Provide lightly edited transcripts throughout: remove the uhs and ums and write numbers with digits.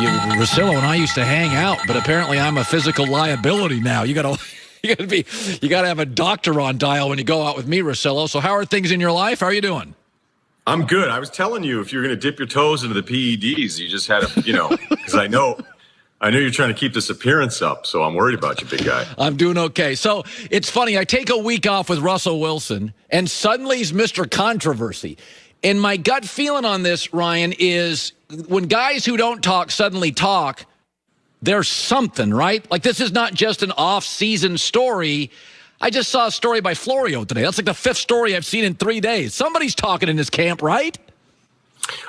Russillo and I used to hang out, but apparently I'm a physical liability now. You gotta have a doctor on dial when you go out with me, Russillo. So how are things in your life? How are you doing? I'm good. I was telling you, if you're going to dip your toes into the PEDs, you just had to, because I know you're trying to keep this appearance up, so I'm worried about you, big guy. I'm doing okay. So it's funny. I take a week off with Russell Wilson, and suddenly he's Mr. Controversy. And my gut feeling on this, Ryan, is when guys who don't talk suddenly talk, there's something, right? Like, this is not just an off-season story. I just saw a story by Florio today. That's like the 5th story I've seen in 3 days. Somebody's talking in his camp, right?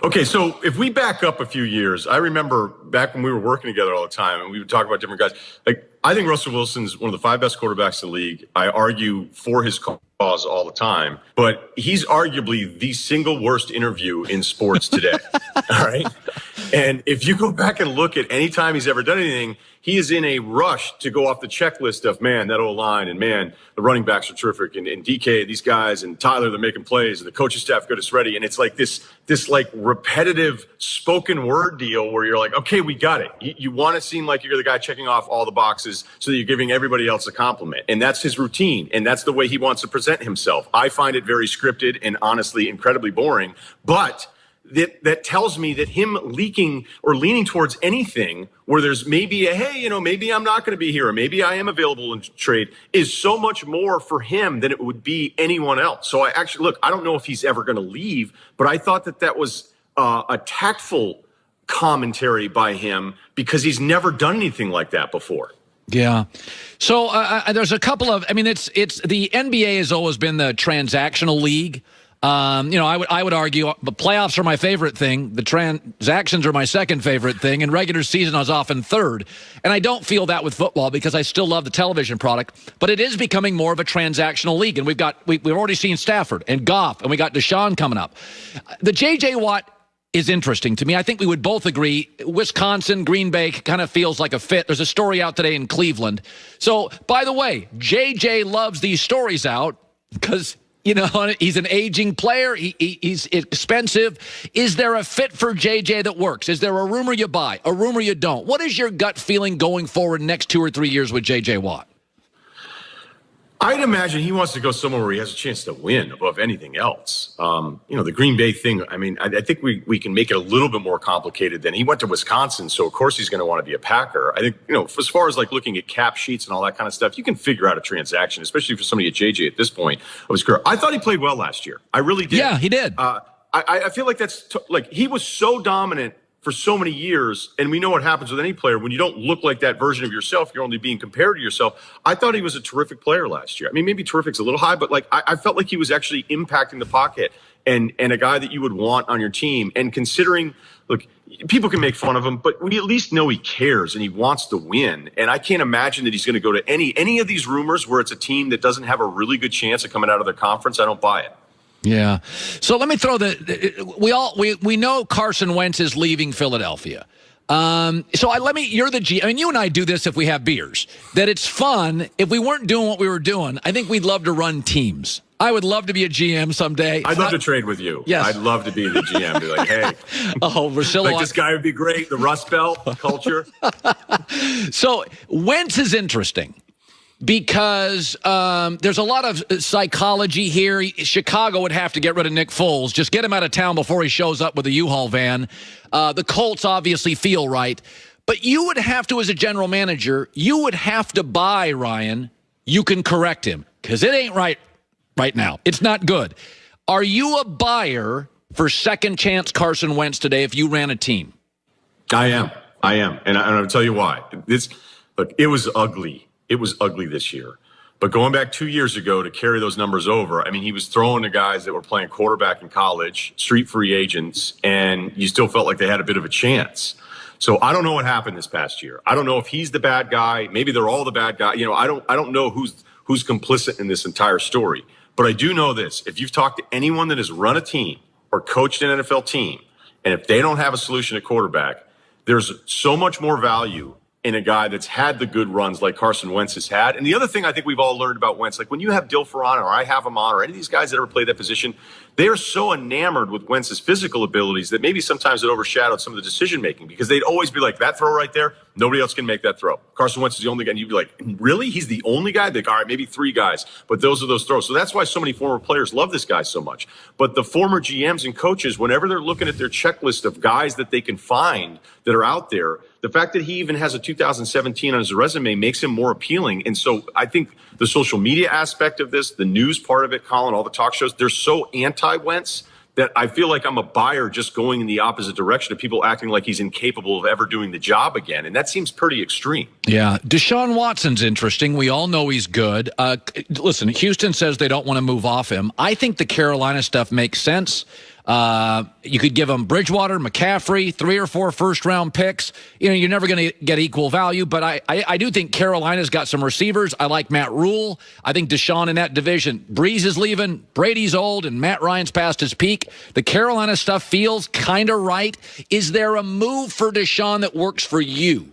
Okay, so if we back up a few years, I remember back when we were working together all the time and we would talk about different guys. Like, I think Russell Wilson's one of the 5 best quarterbacks in the league. I argue for his cause all the time, but he's arguably the single worst interview in sports today. All right. And if you go back and look at any time he's ever done anything, he is in a rush to go off the checklist of, man, that O-line, and man, the running backs are terrific, and DK, these guys, and Tyler, they're making plays, and the coaching staff got us ready. And it's like this like repetitive spoken word deal where you're like, okay, we got it. You want to seem like you're the guy checking off all the boxes so that you're giving everybody else a compliment. And that's his routine. And that's the way he wants to present himself. I find it very scripted and honestly incredibly boring. But that tells me that him leaking or leaning towards anything where there's maybe maybe I'm not going to be here, or maybe I am available in trade, is so much more for him than it would be anyone else. So I don't know if he's ever going to leave, but I thought that was a tactful commentary by him because he's never done anything like that before. Yeah. So there's a couple of, it's the NBA has always been the transactional league. I would argue the playoffs are my favorite thing. The transactions are my second favorite thing. And regular season, I was often third. And I don't feel that with football because I still love the television product. But it is becoming more of a transactional league. And we've already seen Stafford and Goff, and we got Deshaun coming up. The J.J. Watt is interesting to me. I think we would both agree Wisconsin, Green Bay kind of feels like a fit. There's a story out today in Cleveland. So, by the way, J.J. loves these stories out because he's an aging player. He's expensive. Is there a fit for JJ that works? Is there a rumor you buy, a rumor you don't? What is your gut feeling going forward next 2 or 3 years with JJ Watt? I'd imagine he wants to go somewhere where he has a chance to win above anything else. The Green Bay thing, I think we can make it a little bit more complicated than he went to Wisconsin. So, of course, he's going to want to be a Packer. I think, as far as like looking at cap sheets and all that kind of stuff, you can figure out a transaction, especially for somebody at JJ at this point of his career. I thought he played well last year. I really did. Yeah, he did. I feel like he was so dominant for so many years, and we know what happens with any player. When you don't look like that version of yourself, you're only being compared to yourself. I thought he was a terrific player last year. Maybe terrific's a little high, but I felt like he was actually impacting the pocket and a guy that you would want on your team. And considering, look, people can make fun of him, but we at least know he cares and he wants to win. And I can't imagine that he's going to go to any of these rumors where it's a team that doesn't have a really good chance of coming out of their conference. I don't buy it. Yeah. So let me throw we know Carson Wentz is leaving Philadelphia. You're the G. You and I do this if we have beers. That it's fun. If we weren't doing what we were doing, I think we'd love to run teams. I would love to be a GM someday. I'd love to trade with you. Yes. I'd love to be the GM. Be like, hey. Russillo. This guy would be great. The Rust Belt culture. So Wentz is interesting. Because there's a lot of psychology here. Chicago would have to get rid of Nick Foles. Just get him out of town before he shows up with a U-Haul van. The Colts obviously feel right. But you would have to, as a general manager, you would have to buy, Ryan. You can correct him because it ain't right now. It's not good. Are you a buyer for second chance Carson Wentz today if you ran a team? I am. And I'll tell you why. It was ugly. It was ugly this year. But going back 2 years ago to carry those numbers over, he was throwing to guys that were playing quarterback in college, street free agents, and you still felt like they had a bit of a chance. So I don't know what happened this past year. I don't know if he's the bad guy. Maybe they're all the bad guy. I don't know who's complicit in this entire story. But I do know this. If you've talked to anyone that has run a team or coached an NFL team, and if they don't have a solution at quarterback, there's so much more value in a guy that's had the good runs like Carson Wentz has had. And the other thing I think we've all learned about Wentz, like when you have Dill Ferrano or I have him on or any of these guys that ever played that position, they are so enamored with Wentz's physical abilities that maybe sometimes it overshadowed some of the decision-making, because they'd always be like, that throw right there, nobody else can make that throw. Carson Wentz is the only guy. And you'd be like, really? He's the only guy? They're like, all right, maybe three guys. But those are those throws. So that's why so many former players love this guy so much. But the former GMs and coaches, whenever they're looking at their checklist of guys that they can find that are out there, the fact that he even has a 2017 on his resume makes him more appealing. And so I think the social media aspect of this, the news part of it, Colin, all the talk shows, they're so anti-Wentz that I feel like I'm a buyer just going in the opposite direction of people acting like he's incapable of ever doing the job again. And that seems pretty extreme. Yeah. Deshaun Watson's interesting. We all know he's good. Listen, Houston says they don't want to move off him. I think the Carolina stuff makes sense. You could give them Bridgewater, McCaffrey, 3 or 4 first-round picks. You know, you're never going to get equal value, but I do think Carolina's got some receivers. I like Matt Rule. I think Deshaun in that division. Breeze is leaving, Brady's old, and Matt Ryan's past his peak. The Carolina stuff feels kind of right. Is there a move for Deshaun that works for you?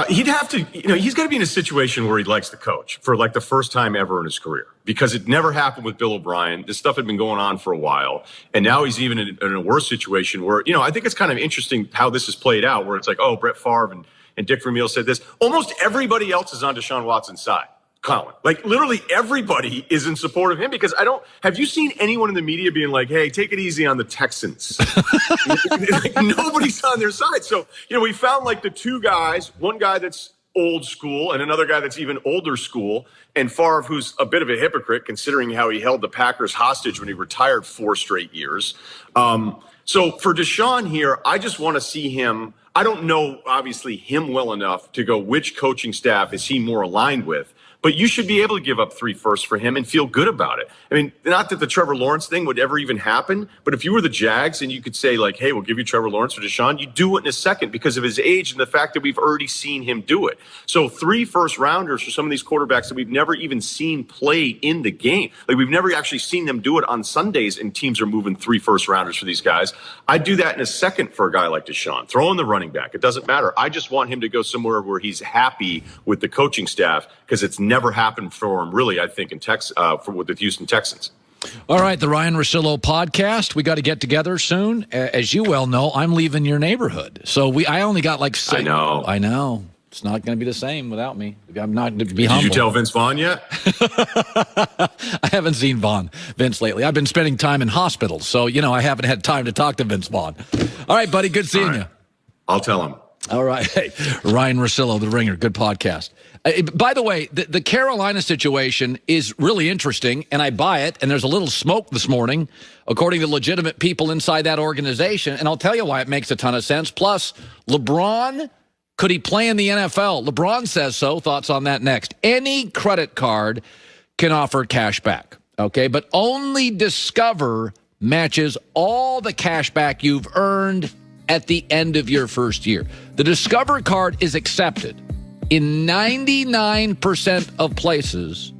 He'd have to, he's got to be in a situation where he likes the coach for like the first time ever in his career, because it never happened with Bill O'Brien. This stuff had been going on for a while. And now he's even in a worse situation where, I think it's kind of interesting how this has played out, where it's like, oh, Brett Favre and Dick Vermeil said this. Almost everybody else is on Deshaun Watson's side. Colin, like literally everybody is in support of him, because have you seen anyone in the media being like, hey, take it easy on the Texans? Like, nobody's on their side. So, we found like the two guys, one guy that's old school and another guy that's even older school, and Favre, who's a bit of a hypocrite considering how he held the Packers hostage when he retired 4 straight years. So for Deshaun here, I just want to see him. I don't know, obviously, him well enough to go which coaching staff is he more aligned with. But you should be able to give up 3 firsts for him and feel good about it. I mean, not that the Trevor Lawrence thing would ever even happen, but if you were the Jags and you could say, like, hey, we'll give you Trevor Lawrence for Deshaun, you do it in a second because of his age and the fact that we've already seen him do it. So 3 first-rounders for some of these quarterbacks that we've never even seen play in the game. Like, we've never actually seen them do it on Sundays, and teams are moving 3 first-rounders for these guys. I'd do that in a second for a guy like Deshaun. Throw in the running back. It doesn't matter. I just want him to go somewhere where he's happy with the coaching staff, because it's never happened for him, really, I think, with the Houston Texans. All right, the Ryan Russillo podcast. We got to get together soon. As you well know, I'm leaving your neighborhood. So I only got like 6. I know. It's not going to be the same without me. I'm not to be humble. Did you tell Vince Vaughn yet? I haven't seen Vince lately. I've been spending time in hospitals, so, I haven't had time to talk to Vince Vaughn. All right, buddy, good seeing you. I'll tell him. All right. Hey, Ryan Russillo, The Ringer. Good podcast. By the way, the Carolina situation is really interesting, and I buy it, and there's a little smoke this morning, according to legitimate people inside that organization, and I'll tell you why it makes a ton of sense. Plus, LeBron, could he play in the NFL? LeBron says so. Thoughts on that next. Any credit card can offer cash back, okay? But only Discover matches all the cash back you've earned at the end of your first year. The Discover card is accepted in 99% of places